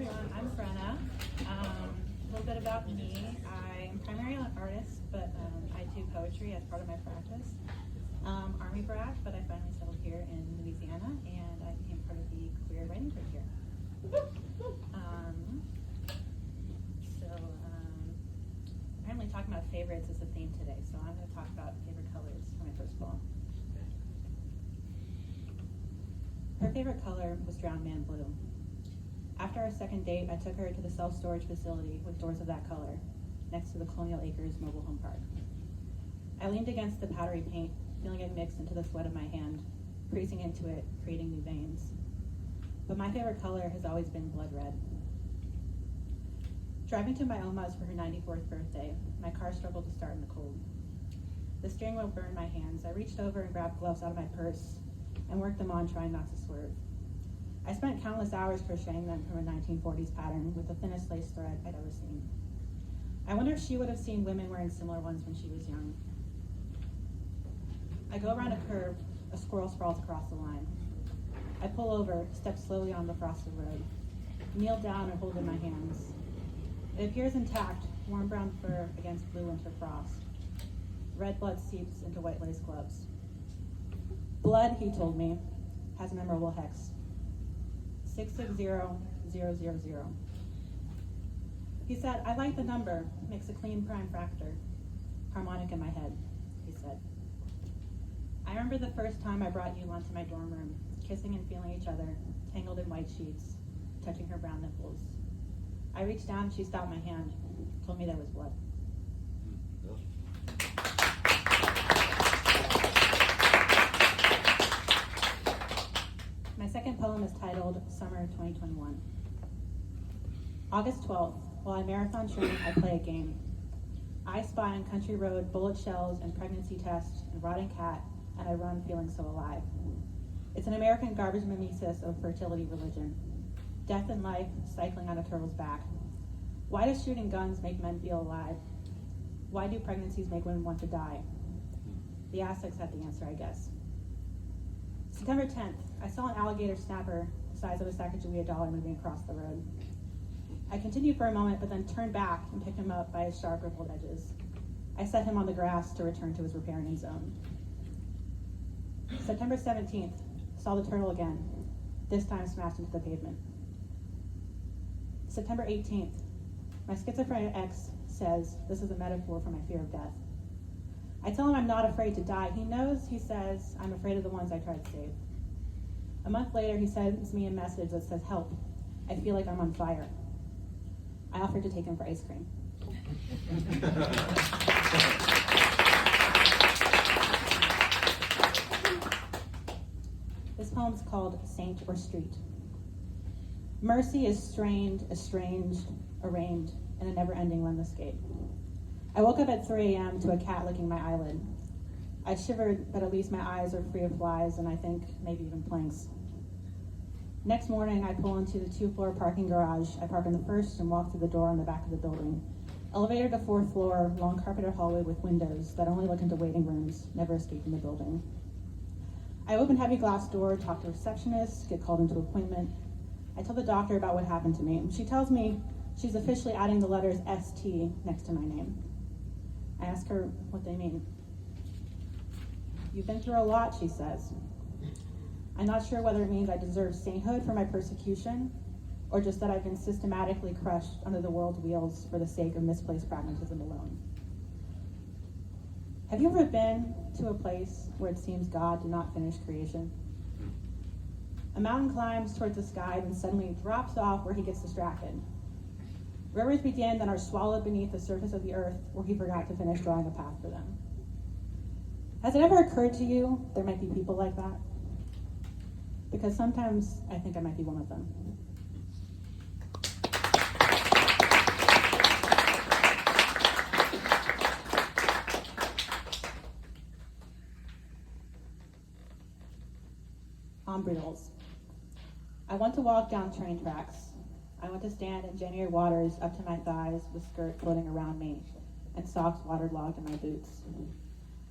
everyone, I'm Brenna. A little bit about me. I'm primarily an artist, but I do poetry as part of my practice. Army brat, but I finally settled here in Louisiana, and I became part of the queer writing group here. Apparently talking about favorites is the theme today, so I'm going to talk about favorite colors for my first poem. Her favorite color was drowned man blue. After our second date, I took her to the self-storage facility with doors of that color, next to the Colonial Acres mobile home park. I leaned against the powdery paint, feeling it mix into the sweat of my hand, freezing into it, creating new veins. But my favorite color has always been blood red. Driving to my Oma's for her 94th birthday, my car struggled to start in the cold. The steering wheel burned my hands. I reached over and grabbed gloves out of my purse and worked them on, trying not to swerve. I spent countless hours crocheting them from a 1940s pattern with the thinnest lace thread I'd ever seen. I wonder if she would have seen women wearing similar ones when she was young. I go around a curve, a squirrel sprawls across the line. I pull over, step slowly on the frosted road, kneel down and hold in my hands. It appears intact, warm brown fur against blue winter frost. Red blood seeps into white lace gloves. Blood, he told me, has a memorable hex. 660000. He said, I like the number, makes a clean prime fractor. Harmonic in my head, he said. I remember the first time I brought you onto my dorm room, kissing and feeling each other, tangled in white sheets, touching her brown nipples. I reached down and she stopped my hand, told me there was blood. My second poem is titled Summer 2021. August 12th, while I marathon train, I play a game. I spy on country road bullet shells and pregnancy tests and rotting cat, and I run feeling so alive. It's an American garbage mimesis of fertility religion. Death and life cycling on a turtle's back. Why does shooting guns make men feel alive? Why do pregnancies make women want to die? The Aztecs had the answer, I guess. September 10th, I saw an alligator snapper the size of a Sacagawea dollar moving across the road. I continued for a moment, but then turned back and picked him up by his sharp rippled edges. I set him on the grass to return to his riparian zone. September 17th, saw the turtle again, this time smashed into the pavement. September 18th, my schizophrenic ex says this is a metaphor for my fear of death. I tell him I'm not afraid to die. He knows, he says, I'm afraid of the ones I tried to save. A month later, he sends me a message that says, help, I feel like I'm on fire. I offered to take him for ice cream. This poem's called Saint or Street. Mercy is strained, estranged, arraigned in a never-ending lemniscate. I woke up at 3 a.m. to a cat licking my eyelid. I shivered, but at least my eyes are free of flies and I think maybe even planks. Next morning, I pull into the 2-floor parking garage. I park in the first and walk through the door on the back of the building. Elevator to 4th floor, long carpeted hallway with windows that only look into waiting rooms, never escaping the building. I open heavy glass door, talk to a receptionist, get called into appointment. I tell the doctor about what happened to me. She tells me she's officially adding the letters ST next to my name. I ask her what they mean. You've been through a lot, she says. I'm not sure whether it means I deserve sainthood for my persecution or just that I've been systematically crushed under the world's wheels for the sake of misplaced pragmatism alone. Have you ever been to a place where it seems God did not finish creation? A mountain climbs towards the sky, then suddenly drops off where he gets distracted. Rivers begin, then are swallowed beneath the surface of the earth where he forgot to finish drawing a path for them. Has it ever occurred to you there might be people like that? Because sometimes I think I might be one of them. Ombrials. I want to walk down train tracks. I want to stand in January waters up to my thighs with skirt floating around me and socks waterlogged in my boots.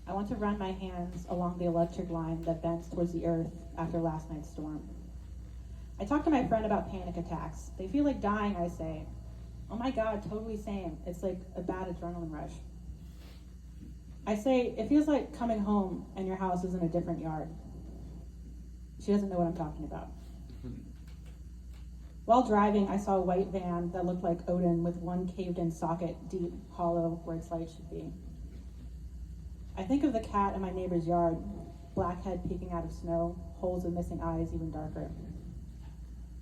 I want to run my hands along the electric line that bends towards the earth after last night's storm. I talk to my friend about panic attacks. They feel like dying, I say. Oh my God, totally same. It's like a bad adrenaline rush. I say, it feels like coming home and your house is in a different yard. She doesn't know what I'm talking about. While driving, I saw a white van that looked like Odin with one caved-in socket, deep, hollow, where its light should be. I think of the cat in my neighbor's yard, black head peeking out of snow, holes of missing eyes even darker.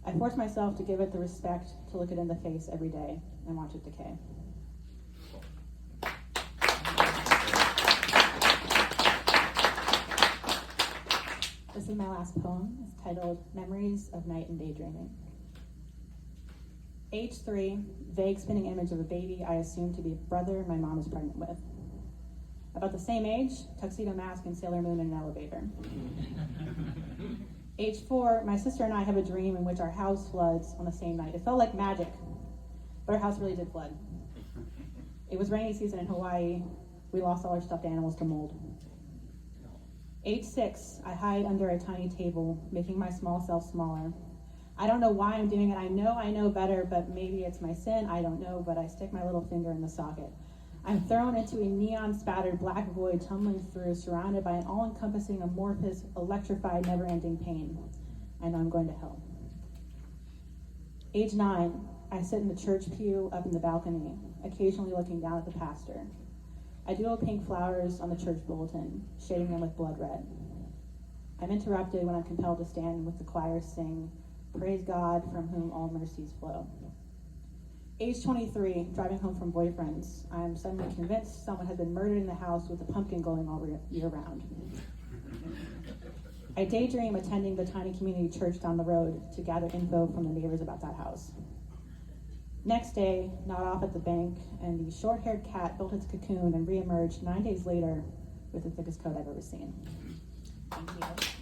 I force myself to give it the respect to look it in the face every day and watch it decay. This is my last poem. It's titled Memories of Night and Daydreaming. Age 3, vague spinning image of a baby I assumed to be a brother my mom is pregnant with. About the same age, tuxedo mask and Sailor Moon in an elevator. Age 4, my sister and I have a dream in which our house floods on the same night. It felt like magic, but our house really did flood. It was rainy season in Hawaii. We lost all our stuffed animals to mold. Age 6, I hide under a tiny table, making my small self smaller. I don't know why I'm doing it. I know better, but maybe it's my sin. I don't know, but I stick my little finger in the socket. I'm thrown into a neon-spattered black void, tumbling through, surrounded by an all-encompassing, amorphous, electrified, never-ending pain. I know I'm going to hell. Age 9, I sit in the church pew up in the balcony, occasionally looking down at the pastor. I doodle pink flowers on the church bulletin, shading them with blood red. I'm interrupted when I'm compelled to stand with the choir sing, "Praise God from whom all mercies flow." Age 23, driving home from boyfriends, I'm suddenly convinced someone has been murdered in the house with a pumpkin glowing all year round. I daydream attending the tiny community church down the road to gather info from the neighbors about that house. Next day, nod off at the bank, and the short-haired cat built its cocoon and reemerged 9 days later with the thickest coat I've ever seen. Thank you.